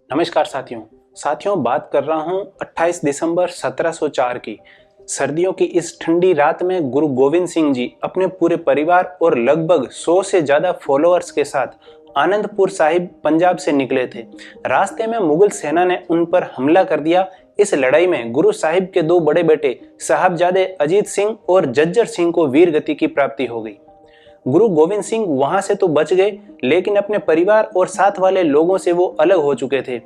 नमस्कार साथियों बात कर रहा हूं 28 दिसंबर 1704 की। सर्दियों की इस ठंडी रात में गुरु गोविंद सिंह जी अपने पूरे परिवार और लगभग 100 से ज्यादा फॉलोअर्स के साथ आनंदपुर साहिब पंजाब से निकले थे। रास्ते में मुगल सेना ने उन पर हमला कर दिया। इस लड़ाई में गुरु साहिब के दो बड़े बेटे साहबजादे अजीत सिंह और जज्जर सिंह को वीर गति की प्राप्ति हो गई। गुरु गोविंद सिंह वहां से तो बच गए, लेकिन अपने परिवार और साथ वाले लोगों से वो अलग हो चुके थे।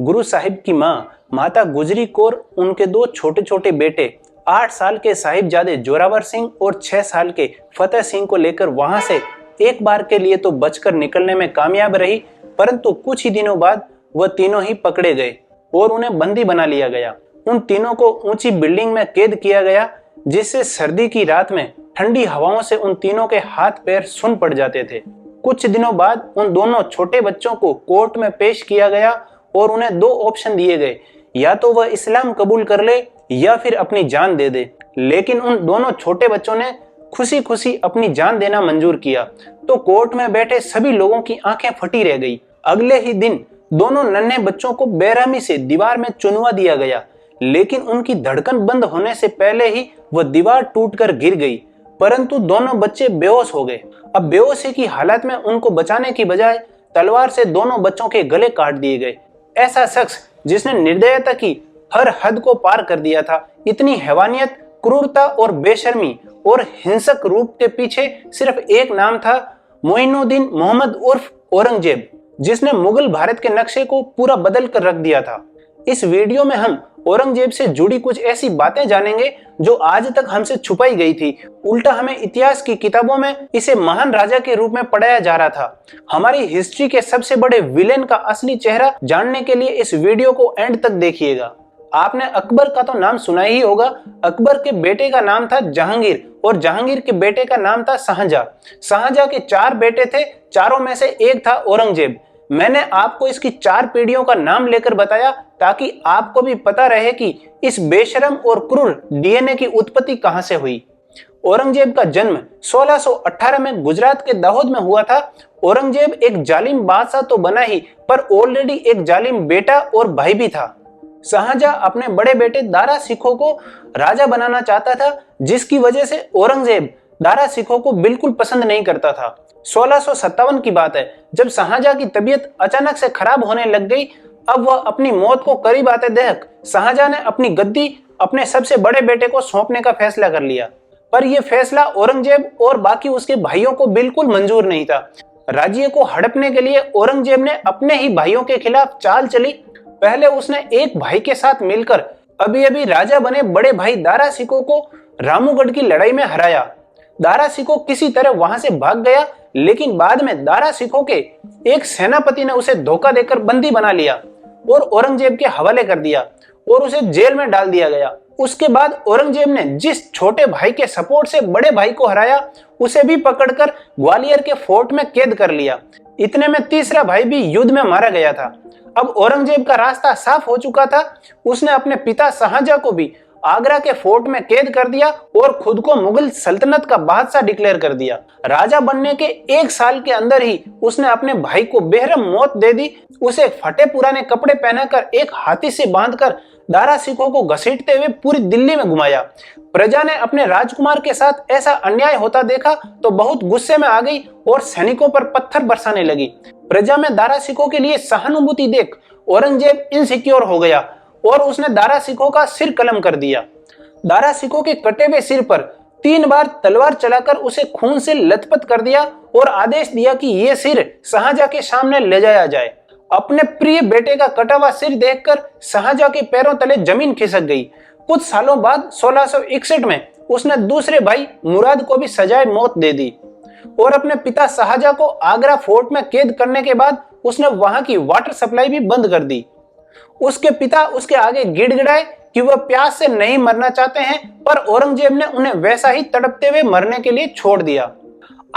गुरु साहिब की माता गुजरी कौर, उनके दो छोटे छोटे बेटे 8 साल के साहिबजादे जोरावर सिंह और 6 साल के फतेह सिंह को लेकर वहां से एक बार के लिए तो बचकर निकलने में कामयाब रही, परंतु कुछ ही दिनों बाद वह तीनों ही पकड़े गए और उन्हें बंदी बना लिया गया। उन तीनों को ऊंची बिल्डिंग में कैद किया गया, जिससे सर्दी की रात में ठंडी हवाओं से उन तीनों के हाथ पैर सुन पड़ जाते थे। कुछ दिनों बाद उन दोनों छोटे बच्चों को कोर्ट में पेश किया गया और उन्हें 2 ऑप्शन दिए गए, या तो वह इस्लाम कबूल कर ले या फिर अपनी जान दे दे। लेकिन उन दोनों छोटे बच्चों ने खुशी खुशी अपनी जान देना मंजूर किया, तो कोर्ट में बैठे सभी लोगों की आंखें फटी रह गई। अगले ही दिन दोनों नन्हे बच्चों को बेरहमी से दीवार में चुनवा दिया गया, लेकिन उनकी धड़कन बंद होने से पहले ही वह दीवार टूटकर गिर गई, परंतु दोनों बच्चे बेहोश हो गए। अब बेहोशी की हालत में उनको बचाने की बजाय तलवार से दोनों बच्चों के गले काट दिए गए। ऐसा शख्स जिसने निर्दयता की हर हद को पार कर दिया था। इतनी हैवानियत, क्रूरता और बेशर्मी और हिंसक रूप के पीछे सिर्फ एक नाम था, मोइनुद्दीन मोहम्मद उर्फ औरंगजेब, जिसने मुगल भारत के नक्शे को पूरा बदल कर रख दिया था। इस वीडियो में हम औरंगजेब से जुड़ी कुछ ऐसी बातें जानेंगे जो आज तक हमसे छुपाई गई थी। उल्टा हमें इतिहास की किताबों में इसे महान राजा के रूप में पढ़ाया जा रहा था। हमारी हिस्ट्री के सबसे बड़े विलेन का असली चेहरा जानने के लिए इस वीडियो को एंड तक देखिएगा। आपने अकबर का तो नाम सुना ही होगा। अकबर के बेटे का नाम था जहांगीर और जहांगीर के बेटे का नाम था शाहजहां। शाहजहां के 4 बेटे थे, चारों में से एक था औरंगजेब। मैंने आपको इसकी 4 पीढ़ियों का नाम लेकर बताया ताकि आपको भी पता रहे कि इस बेशरम और क्रूर डीएनए की उत्पत्ति कहां से हुई। औरंगजेब का जन्म 1618 में गुजरात के दाहोद में हुआ था। औरंगजेब एक जालिम बादशाह तो बना ही, पर ऑलरेडी एक जालिम बेटा और भाई भी था। शाहजहां अपने बड़े बेटे दारा शिकोह को राजा बनाना चाहता था, जिसकी वजह से औरंगजेब दारा शिकोह को बिल्कुल पसंद नहीं करता था। 1657 की बात है, जब शाहजहां की तबीयत अचानक से खराब होने लग गई। अब वह अपनी मौत को करीब आते देख शाहजहां ने अपनी गद्दी अपने सबसे बड़े बेटे को सौंपने का फैसला कर लिया, पर यह फैसला औरंगजेब और बाकी उसके भाइयों को बिल्कुल मंजूर नहीं था। राज्य को हड़पने के लिए औरंगजेब ने अपने ही भाइयों के खिलाफ चाल चली। पहले उसने एक भाई के साथ मिलकर अभी अभी राजा बने बड़े भाई दारा शिकोह को रामूगढ़ की लड़ाई में हराया। दारा शिकोह किसी तरह वहां से भाग गया, लेकिन बाद में दारा शिकोह के एक सेनापति ने उसे धोखा देकर बंदी बना लिया और औरंगजेब के हवाले कर दिया और उसे जेल में डाल दिया गया। उसके बाद औरंगजेब ने जिस छोटे भाई के सपोर्ट से बड़े भाई को हराया, उसे भी पकड़कर ग्वालियर के फोर्ट में कैद कर लिया। इतने में तीसरा भाई भी युद्ध में मारा गया था। अब औरंगजेब का रास्ता साफ हो चुका था। उसने अपने पिता शाहजहां को भी आगरा के फोर्ट में कैद कर दिया और खुद को मुगल सल्तनत का बादशाह डिक्लेयर कर दिया। राजा बनने के 1 साल के अंदर ही उसने अपने भाई को बेरहम मौत दे दी। उसे फटे पुराने कपड़े पहनाकर एक हाथी से बांधकर दारा शिकोह को घसीटते हुए पूरी दिल्ली में घुमाया। प्रजा ने अपने राजकुमार के साथ ऐसा अन्याय होता देखा तो बहुत गुस्से में आ गई और सैनिकों पर पत्थर बरसाने लगी। प्रजा में दारा शिकोह के लिए सहानुभूति देख औरंगजेब इनसिक्योर हो गया और उसने दारा शिकोह का सिर कलम कर दिया। दारा शिकोह के कटे हुए सिर पर 3 बार तलवार चलाकर उसे खून से लथपथ कर दिया और आदेश दिया कि यह सिर शाहजहां के सामने ले जाया जाए। अपने प्रिय बेटे का कटा हुआ सिर देखकर शाहजहां के पैरों तले जमीन खिसक गई। कुछ सालों बाद 1661 में उसने दूसरे भाई मुराद को भी सजाए मौत दे दी और अपने पिता शाहजहां को आगरा फोर्ट में कैद करने के बाद उसने वहां की वाटर सप्लाई भी बंद कर दी। उसके पिता उसके आगे गिड़गिड़ाए कि वह प्यास से नहीं मरना चाहते हैं, पर औरंगजेब ने उन्हें वैसा ही तड़पते हुए मरने के लिए छोड़ दिया।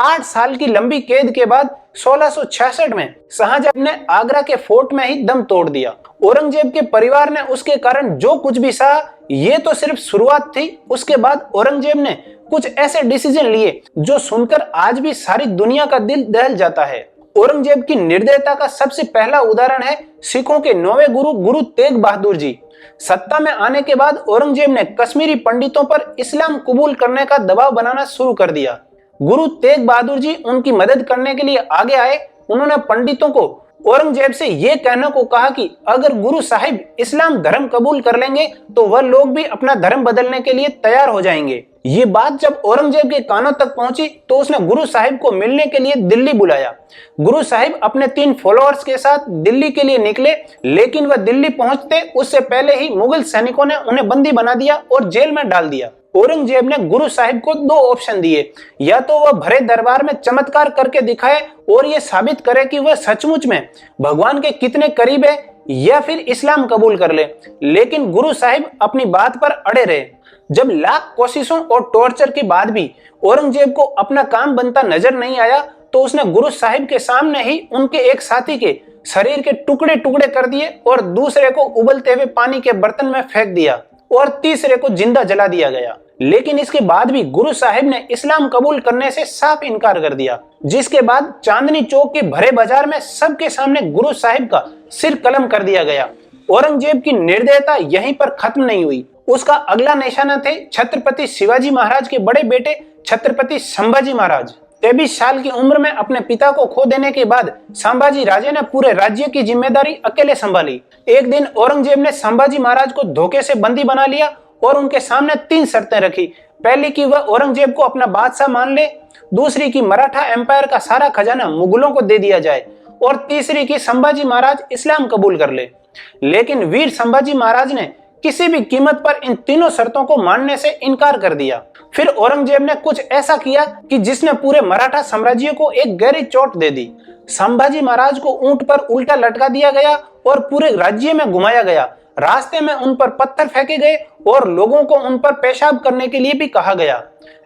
8 साल की लंबी कैद के बाद 1666 में शाहजहां ने आगरा के फोर्ट में ही दम तोड़ दिया। औरंगजेब के परिवार ने उसके कारण जो कुछ भी सहा, ये तो सिर्फ शुरुआत थी। उसके बाद औरंगजेब ने कुछ ऐसे डिसीजन लिए जो सुनकर आज भी सारी दुनिया का दिल दहल जाता है। औरंगजेब की निर्दयता का सबसे पहला उदाहरण है सिखों के 9वें गुरु गुरु तेग बहादुर जी। सत्ता में आने के बाद औरंगजेब ने कश्मीरी पंडितों पर इस्लाम कबूल करने का दबाव बनाना शुरू कर दिया। गुरु तेग बहादुर जी उनकी मदद करने के लिए आगे आए। उन्होंने पंडितों को औरंगजेब से यह कहने को कहा कि अगर गुरु साहिब इस्लाम धर्म कबूल कर लेंगे तो वह लोग भी अपना धर्म बदलने के लिए तैयार हो जाएंगे। ये बात जब औरंगजेब के कानों तक पहुंची तो उसने गुरु साहिब को मिलने के लिए दिल्ली बुलाया। गुरु साहिब अपने 3 फॉलोअर्स के साथ दिल्ली के लिए निकले, लेकिन वह दिल्ली पहुंचते उससे पहले ही मुगल सैनिकों ने उन्हें बंदी बना दिया और जेल में डाल दिया। औरंगजेब ने गुरु साहिब को 2 ऑप्शन दिए, या तो वह भरे दरबार में चमत्कार करके दिखाए और ये साबित करे कि वह सचमुच में भगवान के कितने करीब है, या फिर इस्लाम कबूल कर ले। लेकिन गुरु साहिब अपनी बात पर अड़े रहे। जब लाख कोशिशों और टॉर्चर के बाद भी औरंगजेब को अपना काम बनता नजर नहीं आया तो उसने गुरु साहिब के सामने ही उनके एक साथी के शरीर के टुकड़े टुकड़े कर दिए और दूसरे को उबलते हुए पानी के बर्तन में फेंक दिया और तीसरे को जिंदा जला दिया गया। लेकिन इसके बाद भी गुरु साहिब ने इस्लाम कबूल करने से साफ इनकार कर दिया, जिसके बाद चांदनी चौक के भरे बाजार में सबके सामने गुरु साहिब का सिर कलम कर दिया गया। औरंगजेब की निर्दयता यहीं पर खत्म नहीं हुई। उसका अगला निशाना थे छत्रपति शिवाजी महाराज के बड़े बेटे छत्रपति संभाजी महाराज। 23 साल की उम्र में अपने पिता को खो देने के बाद संभाजी राजे ने पूरे राज्य की जिम्मेदारी अकेले संभाली। एक दिन औरंगजेब ने संभाजी महाराज को धोखे से बंदी बना लिया और उनके सामने 3 शर्तें रखी। पहली कि वह औरंगजेब को अपना बादशाह मान ले, दूसरी कि मराठा एम्पायर का सारा खजाना मुगलों को दे दिया जाए, और तीसरी कि संभाजी महाराज इस्लाम कबूल कर ले। लेकिन वीर संभाजी महाराज ने किसी भी कीमत पर इन तीनों शर्तों को मानने से इनकार कर दिया। फिर औरंगजेब ने कुछ ऐसा किया कि जिसने पूरे मराठा साम्राज्य को एक गहरी चोट दे दी। संभाजी महाराज को ऊंट पर उल्टा लटका दिया गया और पूरे राज्य में घुमाया गया। रास्ते में उन पर पत्थर फेंके गए और लोगों को उन पर पेशाब करने के लिए भी कहा गया।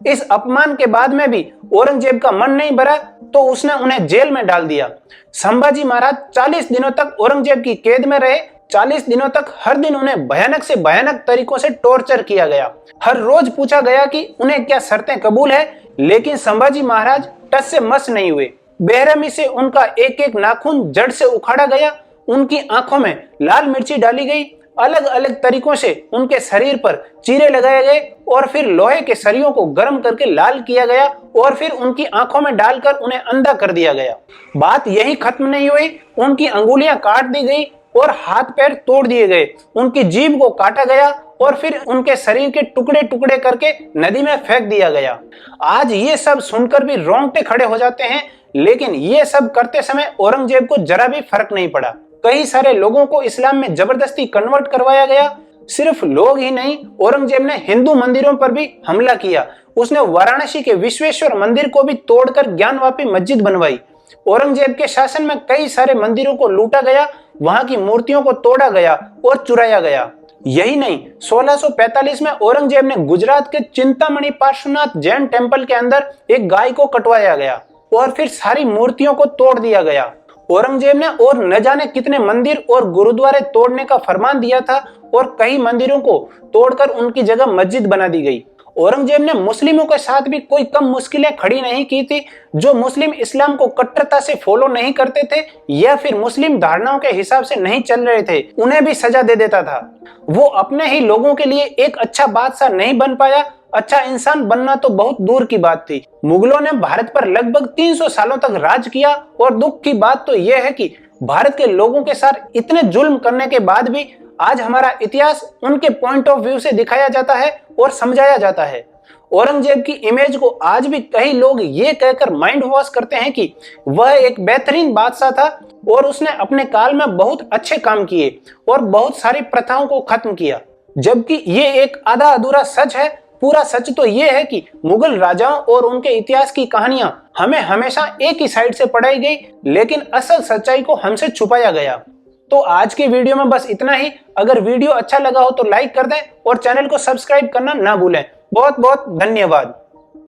इस अपमान के बाद में भी औरंगजेब का मन नहीं भरा तो उसने उन्हें जेल में डाल दिया। संभाजी महाराज 40 दिनों तक औरंगजेब की कैद में रहे। 40 दिनों तक हर दिन उन्हें भयानक से भयानक तरीकों से टॉर्चर किया गया। हर रोज पूछा गया कि उन्हें क्या शर्तें कबूल है, लेकिन संभाजी महाराज टस से मस नहीं हुए। बेरहमी से उनका एक एक नाखून जड़ से उखाड़ा गया, उनकी आंखों में लाल मिर्ची डाली गई, अलग अलग तरीकों से उनके शरीर पर चीरे लगाए गए और फिर लोहे के सरियों को गर्म करके लाल किया गया और फिर उनकी आंखों में डालकर उन्हें अंधा कर दिया गया। बात यही खत्म नहीं हुई, उनकी अंगुलियां काट दी गई और हाथ पैर तोड़ दिए गए, उनकी जीभ को काटा गया और फिर उनके शरीर के टुकड़े टुकड़े करके नदी में फेंक दिया गया। आज ये सब सुनकर भी रोंगटे खड़े हो जाते हैं, लेकिन ये सब करते समय औरंगजेब को जरा भी फर्क नहीं पड़ा। कई सारे लोगों को इस्लाम में जबरदस्ती कन्वर्ट करवाया गया। सिर्फ लोग ही नहीं, औरंगजेब ने हिंदू मंदिरों पर भी हमला किया। उसने वाराणसी के विश्वेश्वर मंदिर को भी तोड़कर ज्ञानवापी मस्जिद बनवाई। औरंगजेब के शासन में कई सारे मंदिरों को लूटा गया, वहां की मूर्तियों को तोड़ा गया और चुराया गया। यही नहीं, 1645 में औरंगजेब ने गुजरात के चिंतामणि पार्श्वनाथ जैन टेम्पल के अंदर एक गाय को कटवाया गया और फिर सारी मूर्तियों को तोड़ दिया गया। औरंगजेब ने और न जाने कितने मंदिर और गुरुद्वारे तोड़ने का फरमान दिया था और कई मंदिरों को तोड़कर उनकी जगह मस्जिद बना दी गई। औरंगजेब ने मुस्लिमों के साथ भी कोई कम मुश्किलें खड़ी नहीं की थी। जो मुस्लिम इस्लाम को कट्टरता से फॉलो नहीं करते थे या फिर मुस्लिम धारणाओं के हिसाब से नहीं चल रहे थे, उन्हें भी सजा दे देता था। वो अपने ही लोगों के लिए एक अच्छा बादशाह नहीं बन पाया, अच्छा इंसान बनना तो बहुत दूर की बात थी। मुगलों ने भारत पर लगभग 300 सालों तक राज किया और दुख की बात तो यह है कि भारत के लोगों के साथ इतने जुल्म करने के बाद भी आज हमारा इतिहास उनके पॉइंट ऑफ व्यू से दिखाया जाता है और समझाया जाता है। औरंगजेब की इमेज को आज भी कई लोग ये कहकर माइंड वॉश करते हैं कि वह एक बेहतरीन बादशाह था और उसने अपने काल में बहुत अच्छे काम किए और बहुत सारी प्रथाओं को खत्म किया, जबकि ये एक आधा अधूरा सच है। पूरा सच तो ये है कि मुगल राजाओं और उनके इतिहास की कहानियां हमें हमेशा एक ही साइड से पढ़ाई गई, लेकिन असल सच्चाई को हमसे छुपाया गया। तो आज के वीडियो में बस इतना ही। अगर वीडियो अच्छा लगा हो तो लाइक कर दें और चैनल को सब्सक्राइब करना ना भूलें। बहुत बहुत धन्यवाद।